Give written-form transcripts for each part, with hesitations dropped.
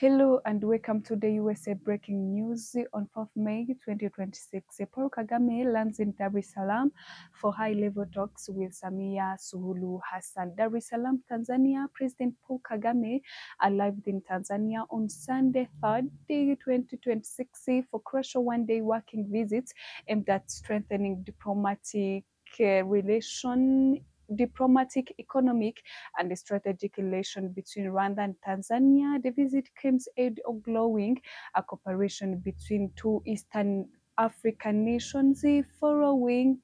Hello and welcome to the USA breaking news on 4th May 2026. Paul Kagame lands in Dar es Salaam for high-level talks with Samia Suluhu Hassan. Dar es Salaam, Tanzania. President Paul Kagame arrived in Tanzania on Sunday, 3rd, 2026 for crucial one-day working visits aimed at strengthening diplomatic, economic, and the strategic relation between Rwanda and Tanzania. The visit comes aid of glowing a cooperation between two Eastern African nations following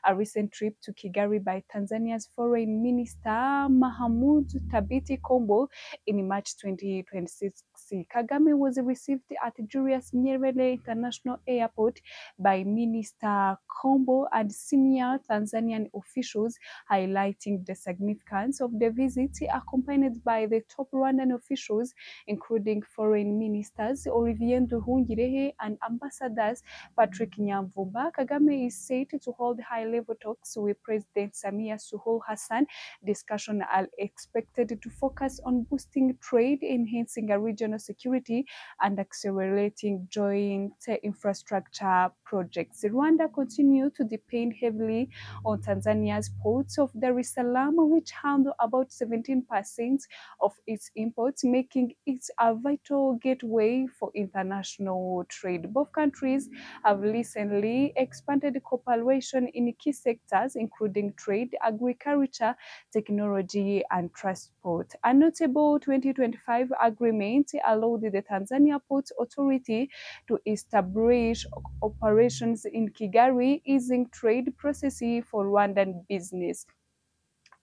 a recent trip to Kigali by Tanzania's Foreign Minister Mahamoud Thabiti Kombo in March 2026. Kagame was received at Julius Nyerere International Airport by Minister Kombo and senior Tanzanian officials, highlighting the significance of the visit, accompanied by the top Rwandan officials, including foreign ministers Olivier Nduhungirehe and ambassadors Patrick Nyamvumba. Kagame is said to hold high-level talks with President Samia Suluhu Hassan. Discussions are expected to focus on boosting trade, enhancing regional security, and accelerating joint infrastructure projects. Rwanda continues to depend heavily on Tanzania's ports of Dar es Salaam, which handle about 17% of its imports, making it a vital gateway for international trade. Both countries have recently expanded cooperation in key sectors, including trade, agriculture, technology, and transport. A notable 2025 agreement allowed the Tanzania Ports Authority to establish operations in Kigali, easing trade processes for Rwandan business.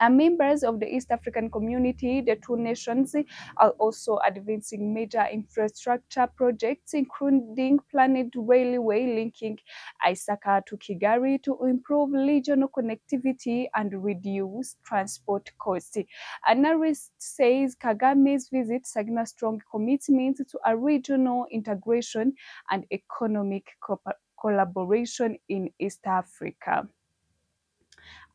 And members of the East African community, the two nations are also advancing major infrastructure projects, including planned railway linking Isaka to Kigali to improve regional connectivity and reduce transport costs. Analyst says Kagame's visit signals strong commitment to a regional integration and economic collaboration in East Africa.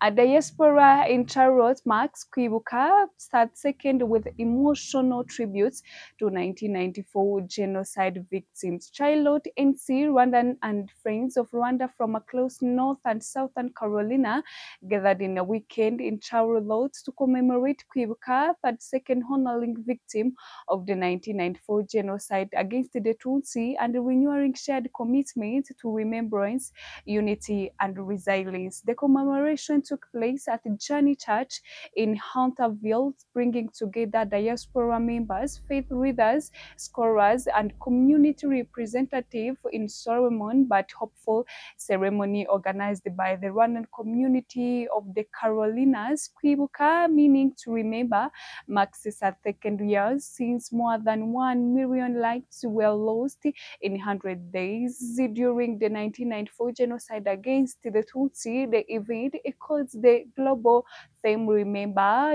A diaspora in Charlotte marks Kwibuka second with emotional tributes to 1994 genocide victims. Charlotte, NC, Rwandan and friends of Rwanda from across North and Southern Carolina gathered in a weekend in Charlotte to commemorate Kwibuka second, honoring victims of the 1994 genocide against the Tutsi and renewing shared commitment to remembrance, unity, and resilience. The commemoration took place at Journey Church in Hunterville, bringing together diaspora members, faith leaders, scholars, and community representatives in solemn but hopeful ceremony organized by the Rwandan community of the Carolinas. Kwibuka, meaning to remember, marks its second year since more than 1 million lives were lost in 100 days during the 1994 genocide against the Tutsi. The event echoes the global theme Remember,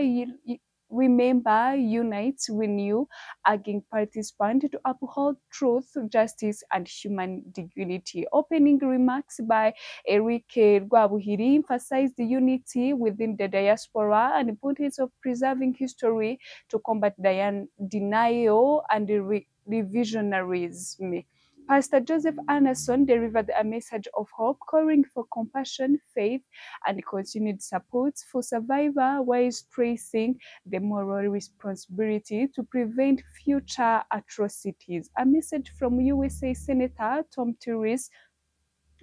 Unite, Renew, urging participants to uphold truth, justice, and human dignity. Opening remarks by Eric Rwabuhiri emphasized the unity within the diaspora and the importance of preserving history to combat denial and revisionism. Pastor Joseph Anderson delivered a message of hope, calling for compassion, faith, and continued support for survivors while stressing the moral responsibility to prevent future atrocities. A message from USA Senator Tom Tillis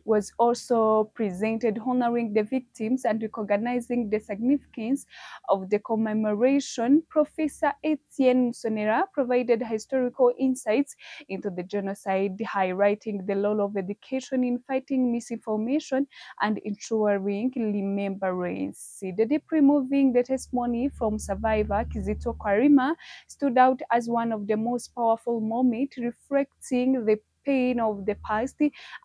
was also presented, honoring the victims and recognizing the significance of the commemoration. Professor Etienne Sonera provided historical insights into the genocide, highlighting the role of education in fighting misinformation and ensuring remembrance. The deeply moving testimony from survivor Kizito Kwarima stood out as one of the most powerful moments, reflecting the pain of the past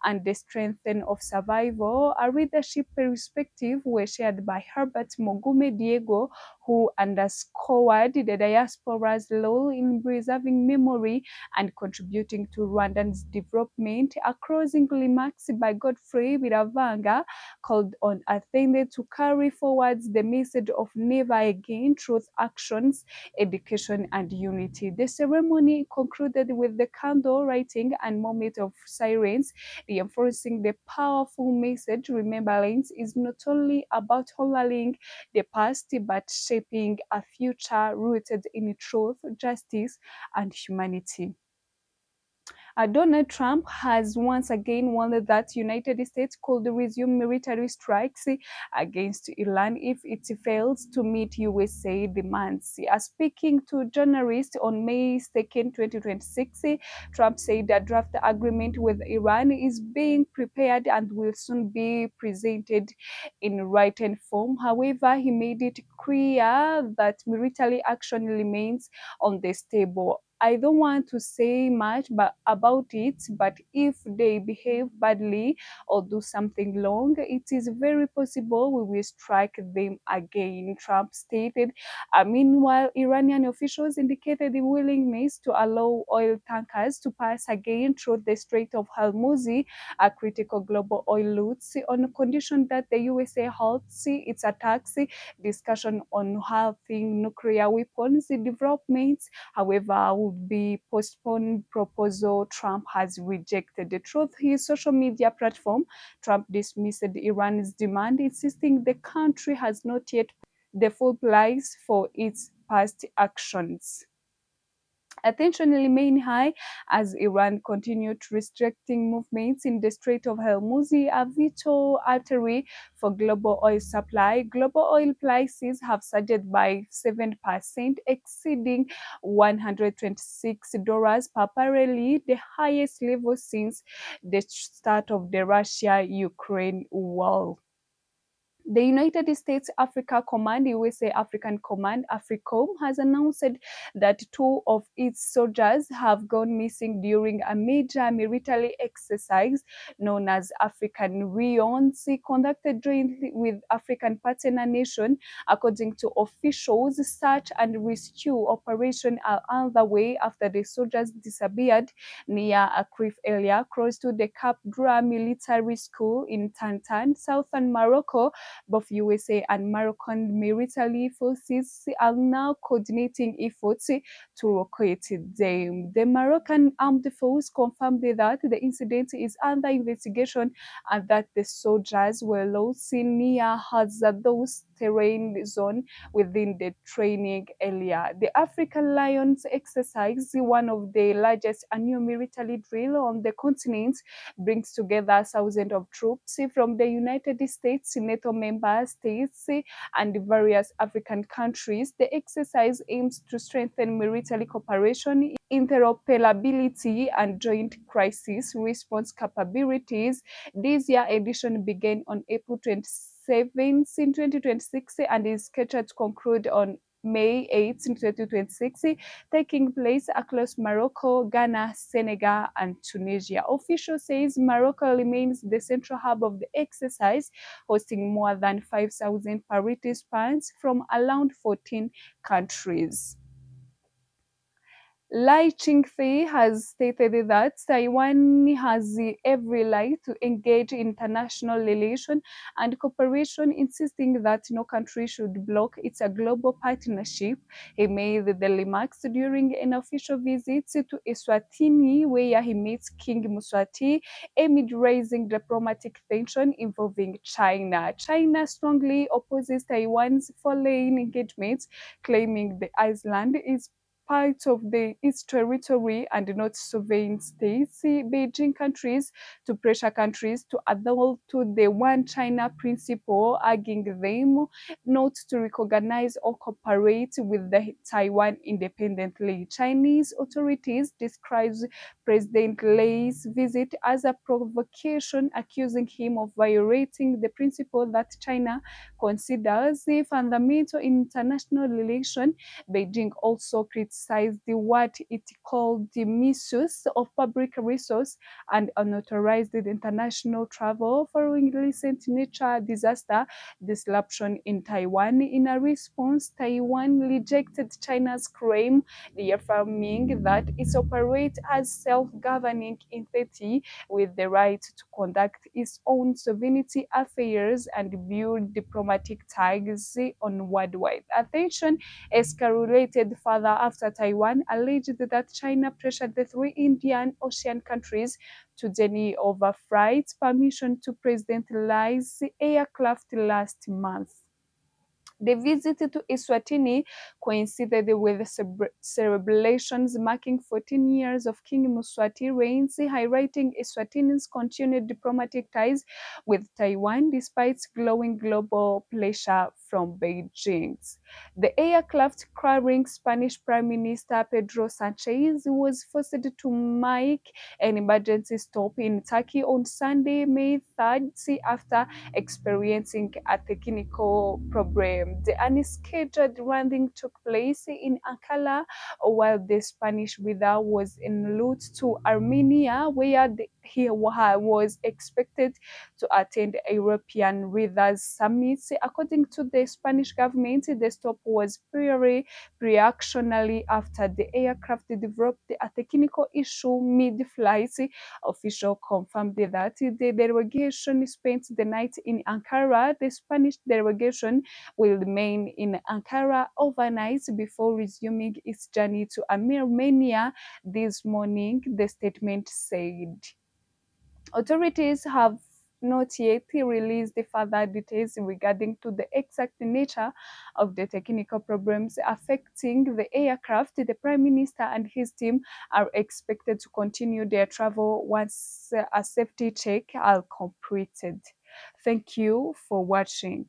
and the strength of survival. A readership perspective were shared by Herbert Mogume Diego, who underscored the diaspora's role in preserving memory and contributing to Rwandan's development. A closing remarks by Godfrey Biravanga called on Athene to carry forward the message of never again, truth, actions, education, and unity. The ceremony concluded with the candle lighting and moment of silence, reinforcing the powerful message remembrance is not only about honoring the past but shaping a future rooted in truth, justice, and humanity. Donald Trump has once again warned that United States could resume military strikes against Iran if it fails to meet USA demands. Speaking to journalists on May 2nd, 2026, Trump said a draft agreement with Iran is being prepared and will soon be presented in written form. However, he made it clear that military action remains on the table. I don't want to say much about it, but if they behave badly or do something wrong, it is very possible we will strike them again, Trump stated. Meanwhile, Iranian officials indicated the willingness to allow oil tankers to pass again through the Strait of Hormuz, a critical global oil route, on condition that the USA halts its attacks. Discussion on halving nuclear weapons developments, however, would be postponed proposal Trump has rejected. Through his social media platform, Trump dismissed Iran's demand, insisting the country has not yet the full price for its past actions. Attention remained high as Iran continued restricting movements in the Strait of Hormuz, a vital artery for global oil supply. Global oil prices have surged by 7%, exceeding $126 per barrel, the highest level since the start of the Russia-Ukraine war. The United States Africa Command, USA African Command, AFRICOM, has announced that two of its soldiers have gone missing during a major military exercise known as African Rions, conducted jointly with African partner nation. According to officials, search and rescue operations are underway after the soldiers disappeared near a cliff area close to the Cap Dra Military School in Tantan, southern Morocco. Both USA and Moroccan military forces are now coordinating efforts to locate them. The Moroccan armed force confirmed that the incident is under investigation and that the soldiers were lost near hazardous terrain zone within the training area. The African Lions exercise, one of the largest annual military drill on the continent, brings together thousands of troops from the United States, NATO member states, and various African countries. The exercise aims to strengthen military cooperation, interoperability, and joint crisis response capabilities. This year edition began on April 27 in 2026 and is scheduled to conclude on May 8, 2026, taking place across Morocco, Ghana, Senegal, and Tunisia. Official says Morocco remains the central hub of the exercise, hosting more than 5,000 participants from around 14 countries. Lai Ching-te has stated that Taiwan has every right to engage in international relations and cooperation, insisting that no country should block its global partnership. He made the remarks during an official visit to Eswatini, where he meets King Mswati, amid rising diplomatic tension involving China. China strongly opposes Taiwan's foreign engagements, claiming the island is part of its territory and not sovereign states. Beijing countries to pressure countries to adhere to the One China principle, urging them not to recognize or cooperate with Taiwan independently. Chinese authorities describe President Lei's visit as a provocation, accusing him of violating the principle that China considers fundamental in international relations. Beijing also criticized criticized what it called the misuse of public resource and unauthorized international travel following recent nature disaster disruption in Taiwan. In a response, Taiwan rejected China's claim, reaffirming that it operates as self-governing entity with the right to conduct its own sovereignty affairs and build diplomatic ties on worldwide. Attention escalated further after Taiwan alleged that China pressured the three Indian Ocean countries to deny over flight permission to President Lai's aircraft last month. The visit to Eswatini coincided with the celebrations marking 14 years of King Mswati reigns, highlighting Eswatini's continued diplomatic ties with Taiwan despite growing global pressure from Beijing. The aircraft carrying Spanish Prime Minister Pedro Sanchez was forced to make an emergency stop in Turkey on Sunday, May 3rd, after experiencing a technical problem. The unscheduled landing took place in Ankara while the Spanish leader was en route to Armenia, where he was expected to attend a European leaders summit. According to the Spanish government, the stop was purely reactionary after the aircraft developed a technical issue mid-flight. Officials confirmed that the delegation spent the night in Ankara. The Spanish delegation will remain in Ankara overnight before resuming its journey to Armenia this morning, the statement said. Authorities have not yet released further details regarding to the exact nature of the technical problems affecting the aircraft. The Prime Minister and his team are expected to continue their travel once a safety check are completed. Thank you for watching.